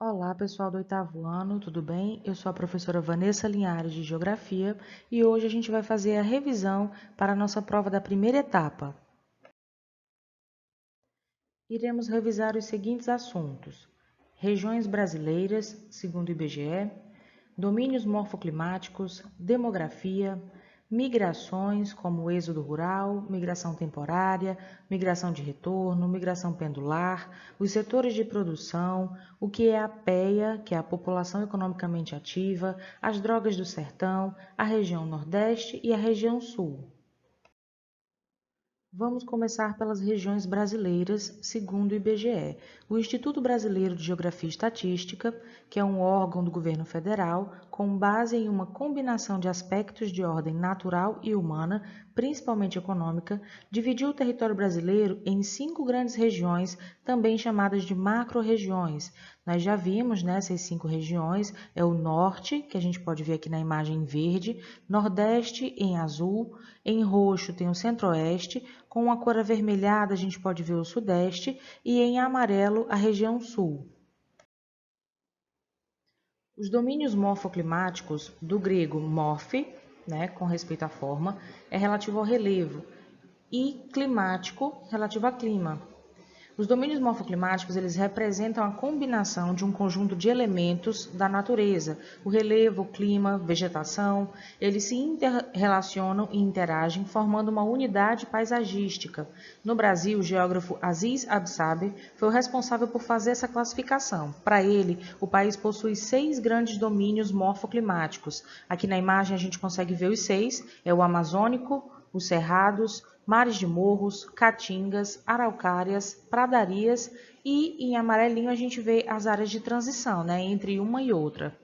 Olá, pessoal do oitavo ano, tudo bem? Eu sou a professora Vanessa Linhares de Geografia e hoje a gente vai fazer a revisão para a nossa prova da primeira etapa. Iremos revisar os seguintes assuntos: regiões brasileiras, segundo o IBGE, domínios morfoclimáticos, demografia, migrações como o êxodo rural, migração temporária, migração de retorno, migração pendular, os setores de produção, o que é a PEA, que é a população economicamente ativa, as drogas do sertão, a região Nordeste e a região Sul. Vamos começar pelas regiões brasileiras, segundo o IBGE. O Instituto Brasileiro de Geografia e Estatística, que é um órgão do governo federal, com base em uma combinação de aspectos de ordem natural e humana, principalmente econômica, dividiu o território brasileiro em 5 grandes regiões, também chamadas de macro-regiões. Nós já vimos, né, essas 5 regiões, é o norte, que a gente pode ver aqui na imagem em verde, nordeste em azul, em roxo tem o centro-oeste, com a cor avermelhada a gente pode ver o sudeste e em amarelo a região sul. Os domínios morfoclimáticos, do grego morphe, né, com respeito à forma, é relativo ao relevo, e climático, relativo a clima. Os domínios morfoclimáticos, eles representam a combinação de um conjunto de elementos da natureza. O relevo, o clima, vegetação, eles se interrelacionam e interagem, formando uma unidade paisagística. No Brasil, o geógrafo Aziz Absaber foi o responsável por fazer essa classificação. Para ele, o país possui 6 grandes domínios morfoclimáticos. Aqui na imagem a gente consegue ver os 6, é o amazônico, os cerrados, mares de morros, caatingas, araucárias, pradarias e em amarelinho a gente vê as áreas de transição, né, entre uma e outra.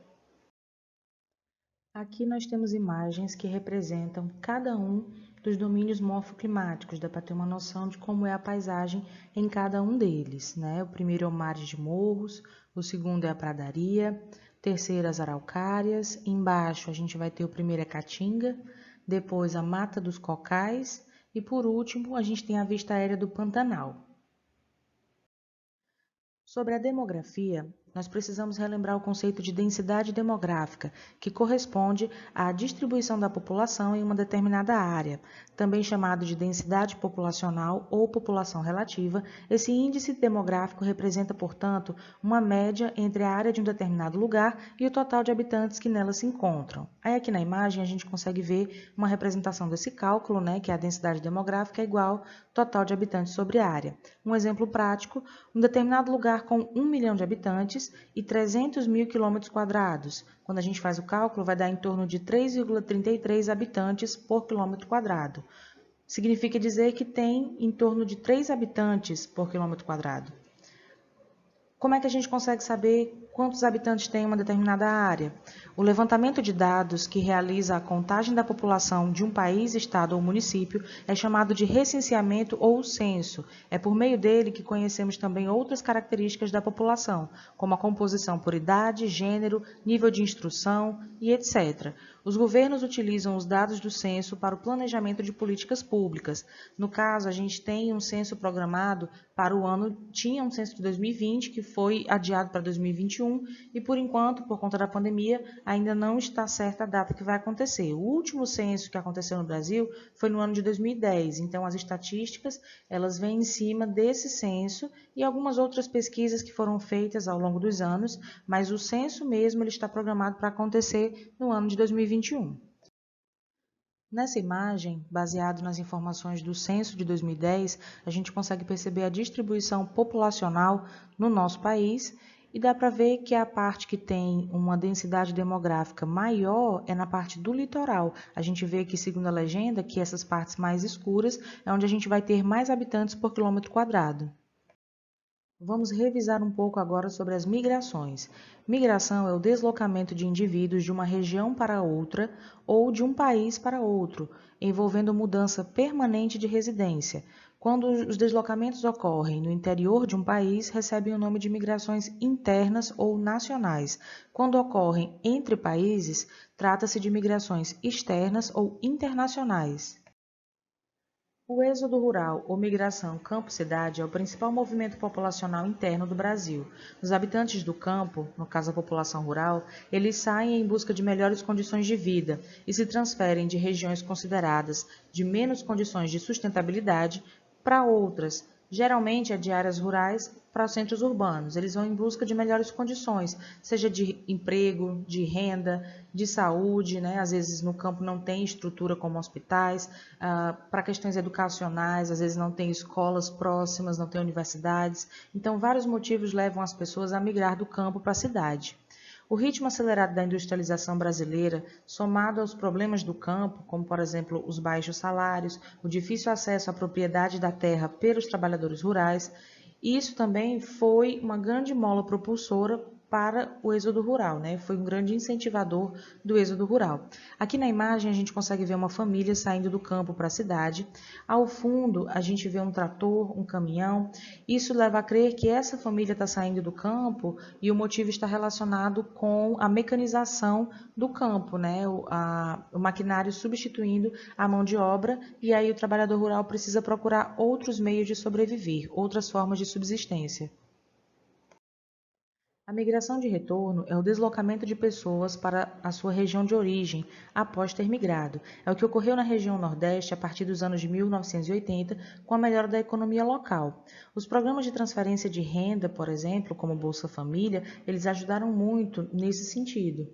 Aqui nós temos imagens que representam cada um dos domínios morfoclimáticos, dá para ter uma noção de como é a paisagem em cada um deles, né? O primeiro é o mares de morros, o segundo é a pradaria, terceiro as araucárias, embaixo a gente vai ter o primeiro é caatinga, depois a mata dos cocais e por último a gente tem a vista aérea do Pantanal. Sobre a demografia, nós precisamos relembrar o conceito de densidade demográfica, que corresponde à distribuição da população em uma determinada área. Também chamado de densidade populacional ou população relativa, esse índice demográfico representa, portanto, uma média entre a área de um determinado lugar e o total de habitantes que nela se encontram. Aí aqui na imagem a gente consegue ver uma representação desse cálculo, né, que é a densidade demográfica é igual ao total de habitantes sobre a área. Um exemplo prático, um determinado lugar com 1 milhão de habitantes e 300 mil quilômetros quadrados. Quando a gente faz o cálculo, vai dar em torno de 3,33 habitantes por quilômetro quadrado. Significa dizer que tem em torno de 3 habitantes por quilômetro quadrado. Como é que a gente consegue saber quantos habitantes tem uma determinada área? O levantamento de dados que realiza a contagem da população de um país, estado ou município é chamado de recenseamento ou censo. É por meio dele que conhecemos também outras características da população, como a composição por idade, gênero, nível de instrução e etc. Os governos utilizam os dados do censo para o planejamento de políticas públicas. No caso, a gente tem um censo programado para o ano, tinha um censo de 2020 que foi adiado para 2021 e, por enquanto, por conta da pandemia, ainda não está certa a data que vai acontecer. O último censo que aconteceu no Brasil foi no ano de 2010, então as estatísticas elas vêm em cima desse censo e algumas outras pesquisas que foram feitas ao longo dos anos, mas o censo mesmo ele está programado para acontecer no ano de 2021. Nessa imagem, baseado nas informações do censo de 2010, a gente consegue perceber a distribuição populacional no nosso país e dá para ver que a parte que tem uma densidade demográfica maior é na parte do litoral. A gente vê aqui, segundo a legenda, que essas partes mais escuras é onde a gente vai ter mais habitantes por quilômetro quadrado. Vamos revisar um pouco agora sobre as migrações. Migração é o deslocamento de indivíduos de uma região para outra ou de um país para outro, envolvendo mudança permanente de residência. Quando os deslocamentos ocorrem no interior de um país, recebem o nome de migrações internas ou nacionais. Quando ocorrem entre países, trata-se de migrações externas ou internacionais. O êxodo rural ou migração campo-cidade é o principal movimento populacional interno do Brasil. Os habitantes do campo, no caso a população rural, eles saem em busca de melhores condições de vida e se transferem de regiões consideradas de menos condições de sustentabilidade para outras, geralmente é de áreas rurais para os centros urbanos. Eles vão em busca de melhores condições, seja de emprego, de renda, de saúde, né? Às vezes no campo não tem estrutura como hospitais, para questões educacionais, às vezes não tem escolas próximas, não tem universidades. Então, vários motivos levam as pessoas a migrar do campo para a cidade. O ritmo acelerado da industrialização brasileira, somado aos problemas do campo, como por exemplo os baixos salários, o difícil acesso à propriedade da terra pelos trabalhadores rurais, isso também foi uma grande mola propulsora para o êxodo rural, né? Foi um grande incentivador do êxodo rural. Aqui na imagem a gente consegue ver uma família saindo do campo para a cidade. Ao fundo a gente vê um trator, um caminhão. Isso leva a crer que essa família está saindo do campo e o motivo está relacionado com a mecanização do campo, né? O maquinário substituindo a mão de obra e aí o trabalhador rural precisa procurar outros meios de sobreviver, outras formas de subsistência. A migração de retorno é o deslocamento de pessoas para a sua região de origem após ter migrado. É o que ocorreu na região Nordeste a partir dos anos de 1980, com a melhora da economia local. Os programas de transferência de renda, por exemplo, como Bolsa Família, eles ajudaram muito nesse sentido.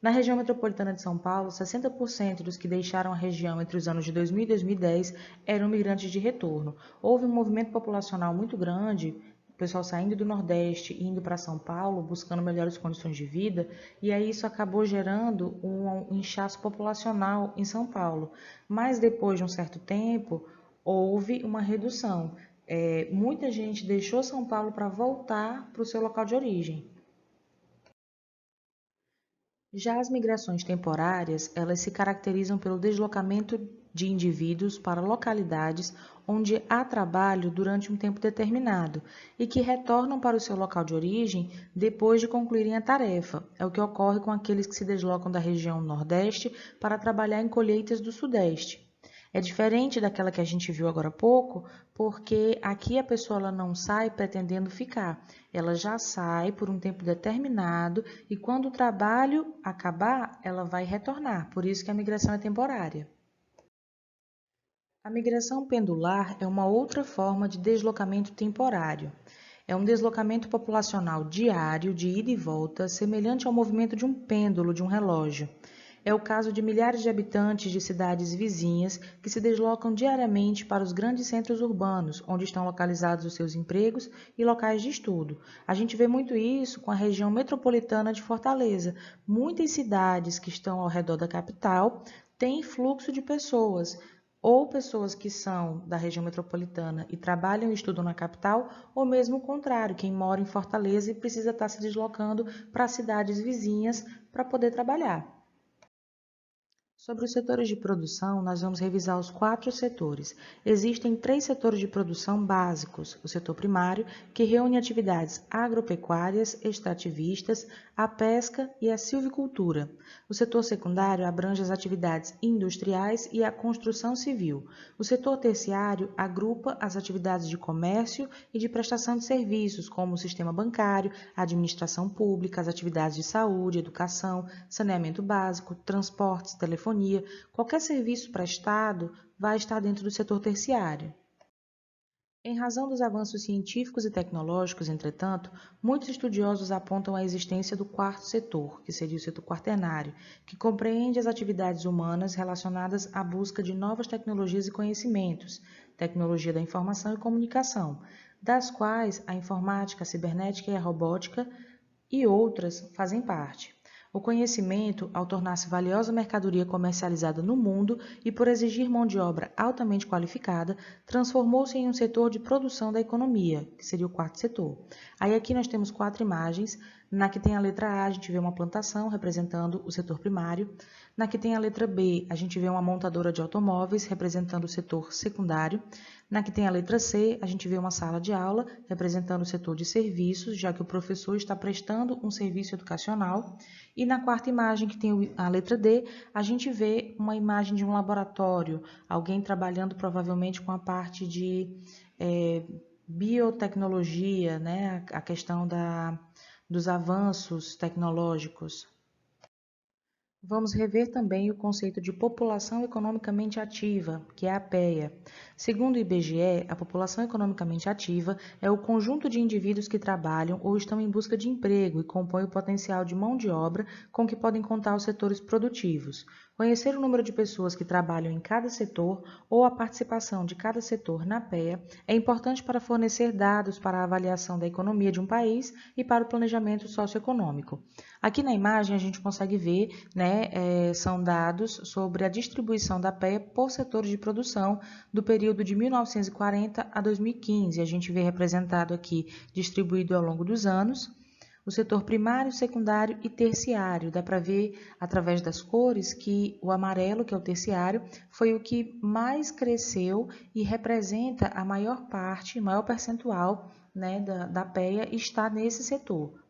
Na região metropolitana de São Paulo, 60% dos que deixaram a região entre os anos de 2000 e 2010 eram migrantes de retorno. Houve um movimento populacional muito grande, o pessoal saindo do Nordeste e indo para São Paulo, buscando melhores condições de vida, e aí isso acabou gerando um inchaço populacional em São Paulo. Mas depois de um certo tempo, houve uma redução. Muita gente deixou São Paulo para voltar para o seu local de origem. Já as migrações temporárias, elas se caracterizam pelo deslocamento de indivíduos para localidades onde há trabalho durante um tempo determinado e que retornam para o seu local de origem depois de concluírem a tarefa. É o que ocorre com aqueles que se deslocam da região Nordeste para trabalhar em colheitas do Sudeste. É diferente daquela que a gente viu agora há pouco, porque aqui a pessoa ela não sai pretendendo ficar. Ela já sai por um tempo determinado e quando o trabalho acabar, ela vai retornar. Por isso que a migração é temporária. A migração pendular é uma outra forma de deslocamento temporário. É um deslocamento populacional diário de ida e volta, semelhante ao movimento de um pêndulo de um relógio. É o caso de milhares de habitantes de cidades vizinhas que se deslocam diariamente para os grandes centros urbanos, onde estão localizados os seus empregos e locais de estudo. A gente vê muito isso com a região metropolitana de Fortaleza. Muitas cidades que estão ao redor da capital têm fluxo de pessoas, ou pessoas que são da região metropolitana e trabalham e estudam na capital, ou mesmo o contrário, quem mora em Fortaleza e precisa estar se deslocando para cidades vizinhas para poder trabalhar. Sobre os setores de produção, nós vamos revisar os 4 setores. Existem 3 setores de produção básicos: o setor primário, que reúne atividades agropecuárias, extrativistas, a pesca e a silvicultura. O setor secundário abrange as atividades industriais e a construção civil. O setor terciário agrupa as atividades de comércio e de prestação de serviços, como o sistema bancário, a administração pública, as atividades de saúde, educação, saneamento básico, transportes, telefonia. Qualquer serviço prestado vai estar dentro do setor terciário. Em razão dos avanços científicos e tecnológicos, entretanto, muitos estudiosos apontam a existência do quarto setor, que seria o setor quaternário, que compreende as atividades humanas relacionadas à busca de novas tecnologias e conhecimentos, tecnologia da informação e comunicação, das quais a informática, a cibernética e a robótica e outras fazem parte. O conhecimento, ao tornar-se valiosa mercadoria comercializada no mundo e por exigir mão de obra altamente qualificada, transformou-se em um setor de produção da economia, que seria o quarto setor. Aí aqui nós temos 4 imagens. Na que tem a letra A, a gente vê uma plantação representando o setor primário. Na que tem a letra B, a gente vê uma montadora de automóveis representando o setor secundário. Na que tem a letra C, a gente vê uma sala de aula representando o setor de serviços, já que o professor está prestando um serviço educacional. E na quarta imagem, que tem a letra D, a gente vê uma imagem de um laboratório, alguém trabalhando provavelmente com a parte de biotecnologia, né? A questão dos avanços tecnológicos. Vamos rever também o conceito de população economicamente ativa, que é a PEA. Segundo o IBGE, a população economicamente ativa é o conjunto de indivíduos que trabalham ou estão em busca de emprego e compõem o potencial de mão de obra com que podem contar os setores produtivos. Conhecer o número de pessoas que trabalham em cada setor ou a participação de cada setor na PEA é importante para fornecer dados para a avaliação da economia de um país e para o planejamento socioeconômico. Aqui na imagem a gente consegue ver, né, são dados sobre a distribuição da PEA por setores de produção do período de 1940 a 2015. A gente vê representado aqui, distribuído ao longo dos anos, o setor primário, secundário e terciário. Dá para ver, através das cores, que o amarelo, que é o terciário, foi o que mais cresceu e representa a maior parte, maior percentual, né, da PEA está nesse setor.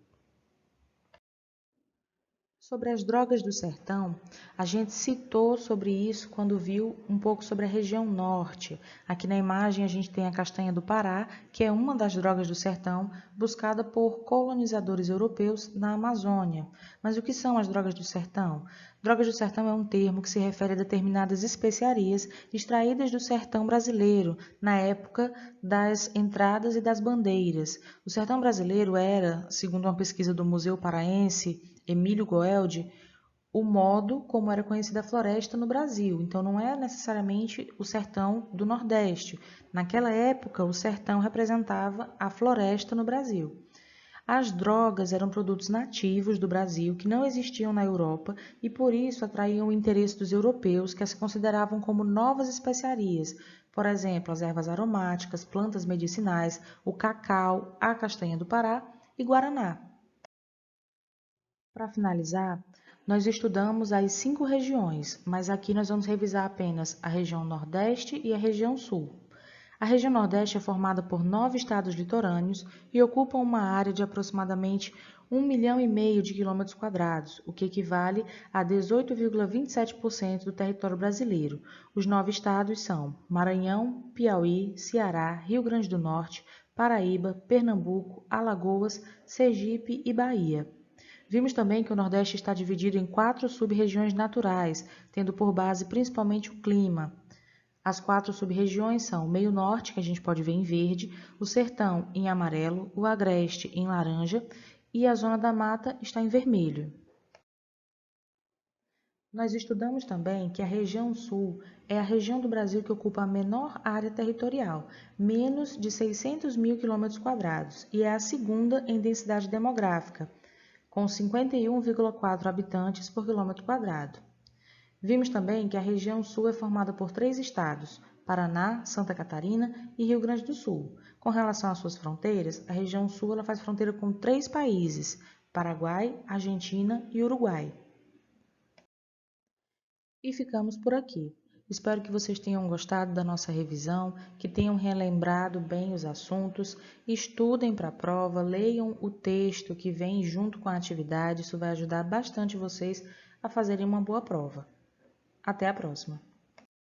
Sobre as drogas do sertão, a gente citou sobre isso quando viu um pouco sobre a região norte. Aqui na imagem a gente tem a castanha do Pará, que é uma das drogas do sertão buscada por colonizadores europeus na Amazônia. Mas o que são as drogas do sertão? Drogas do sertão é um termo que se refere a determinadas especiarias extraídas do sertão brasileiro, na época das entradas e das bandeiras. O sertão brasileiro era, segundo uma pesquisa do Museu Paraense, Emílio Goeldi, o modo como era conhecida a floresta no Brasil. Então, não é necessariamente o sertão do Nordeste. Naquela época, o sertão representava a floresta no Brasil. As drogas eram produtos nativos do Brasil que não existiam na Europa e, por isso, atraíam o interesse dos europeus que as consideravam como novas especiarias. Por exemplo, as ervas aromáticas, plantas medicinais, o cacau, a castanha do Pará e guaraná. Para finalizar, nós estudamos as 5 regiões, mas aqui nós vamos revisar apenas a região Nordeste e a região Sul. A região Nordeste é formada por 9 estados litorâneos e ocupa uma área de aproximadamente 1,5 milhão de quilômetros quadrados, o que equivale a 18,27% do território brasileiro. Os 9 estados são Maranhão, Piauí, Ceará, Rio Grande do Norte, Paraíba, Pernambuco, Alagoas, Sergipe e Bahia. Vimos também que o Nordeste está dividido em 4 sub-regiões naturais, tendo por base principalmente o clima. As 4 sub-regiões são o meio norte, que a gente pode ver em verde, o sertão em amarelo, o agreste em laranja e a zona da mata está em vermelho. Nós estudamos também que a região sul é a região do Brasil que ocupa a menor área territorial, menos de 600 mil quilômetros quadrados, e é a segunda em densidade demográfica, com 51,4 habitantes por quilômetro quadrado. Vimos também que a região sul é formada por 3 estados, Paraná, Santa Catarina e Rio Grande do Sul. Com relação às suas fronteiras, a região sul ela faz fronteira com 3 países, Paraguai, Argentina e Uruguai. E ficamos por aqui. Espero que vocês tenham gostado da nossa revisão, que tenham relembrado bem os assuntos, estudem para a prova, leiam o texto que vem junto com a atividade, isso vai ajudar bastante vocês a fazerem uma boa prova. Até a próxima!